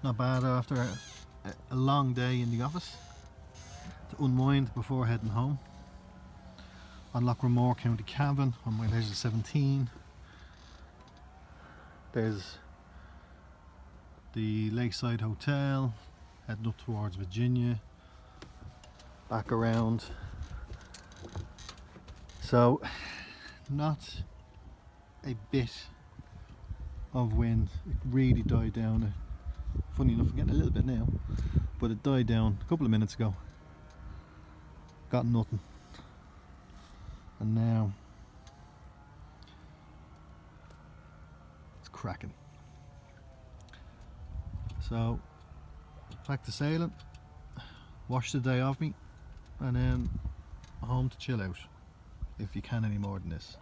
Not bad after a long day in the office to unwind before heading home. On Lough Ramor, County Cavan, on my Leisure17. There's the Lakeside Hotel, heading up towards Virginia, back around. So, not a bit of wind. It really died down. Funny enough, I'm getting a little bit now, but it died down a couple of minutes ago. Got nothing. And now it's cracking. So back to sailing, wash the day off me, and then home to chill out, if you can any more than this.